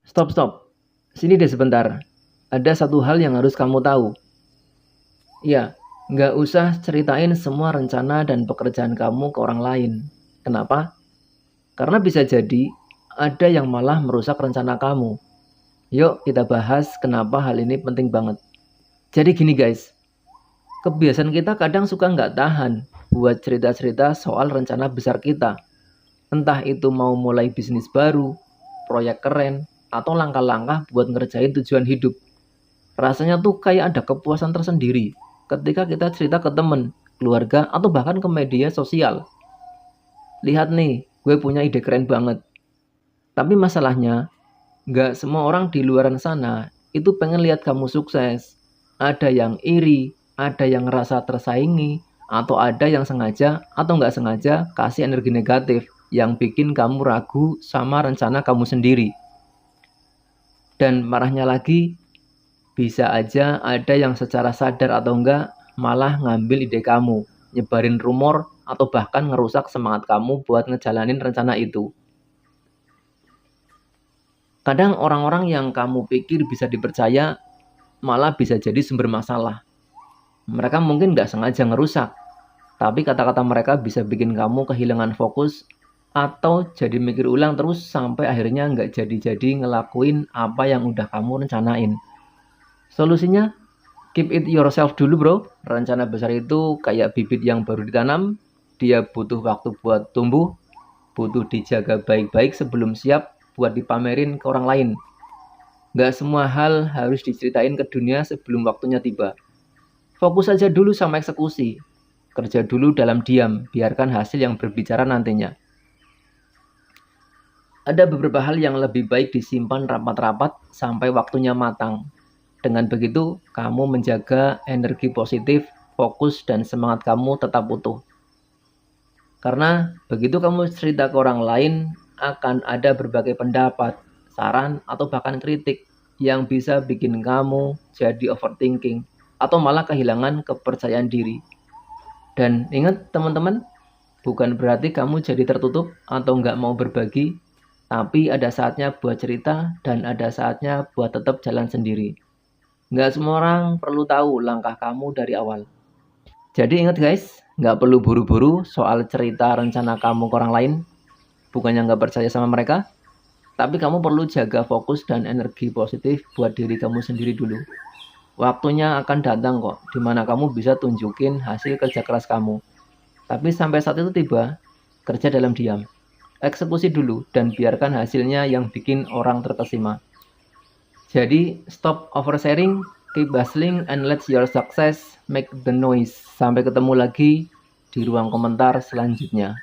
Stop, stop. Sini deh sebentar. Ada satu hal yang harus kamu tahu. Ya, nggak usah ceritain semua rencana dan pekerjaan kamu ke orang lain. Kenapa? Karena bisa jadi ada yang malah merusak rencana kamu. Yuk kita bahas kenapa hal ini penting banget. Jadi gini guys, kebiasaan kita kadang suka nggak tahan buat cerita-cerita soal rencana besar kita. Entah itu mau mulai bisnis baru, proyek keren, atau langkah-langkah buat ngerjain tujuan hidup. Rasanya tuh kayak ada kepuasan tersendiri ketika kita cerita ke temen, keluarga, atau bahkan ke media sosial. Lihat nih, gue punya ide keren banget. Tapi masalahnya, nggak semua orang di luar sana itu pengen lihat kamu sukses. Ada yang iri, ada yang ngerasa tersaingi, atau ada yang sengaja atau nggak sengaja kasih energi negatif yang bikin kamu ragu sama rencana kamu sendiri. Dan marahnya lagi, bisa aja ada yang secara sadar atau enggak malah ngambil ide kamu, nyebarin rumor, atau bahkan ngerusak semangat kamu buat ngejalanin rencana itu. Kadang orang-orang yang kamu pikir bisa dipercaya malah bisa jadi sumber masalah. Mereka mungkin nggak sengaja ngerusak, tapi kata-kata mereka bisa bikin kamu kehilangan fokus atau jadi mikir ulang terus sampai akhirnya nggak jadi-jadi ngelakuin apa yang udah kamu rencanain. Solusinya, keep it yourself dulu bro. Rencana besar itu kayak bibit yang baru ditanam, dia butuh waktu buat tumbuh, butuh dijaga baik-baik sebelum siap buat dipamerin ke orang lain. Nggak semua hal harus diceritain ke dunia sebelum waktunya tiba. Fokus aja dulu sama eksekusi. Kerja dulu dalam diam, biarkan hasil yang berbicara nantinya. Ada beberapa hal yang lebih baik disimpan rapat-rapat sampai waktunya matang. Dengan begitu, kamu menjaga energi positif, fokus, dan semangat kamu tetap utuh. Karena begitu kamu cerita ke orang lain, akan ada berbagai pendapat, saran, atau bahkan kritik yang bisa bikin kamu jadi overthinking atau malah kehilangan kepercayaan diri. Dan ingat teman-teman, bukan berarti kamu jadi tertutup atau nggak mau berbagi, tapi ada saatnya buat cerita dan ada saatnya buat tetap jalan sendiri. Nggak semua orang perlu tahu langkah kamu dari awal. Jadi ingat guys, nggak perlu buru-buru soal cerita rencana kamu ke orang lain. Bukannya nggak percaya sama mereka, tapi kamu perlu jaga fokus dan energi positif buat diri kamu sendiri dulu. Waktunya akan datang kok, dimana kamu bisa tunjukin hasil kerja keras kamu. Tapi sampai saat itu tiba, kerja dalam diam. Eksekusi dulu dan biarkan hasilnya yang bikin orang terkesima. Jadi, stop oversharing, keep hustling, and let your success make the noise. Sampai ketemu lagi di ruang komentar selanjutnya.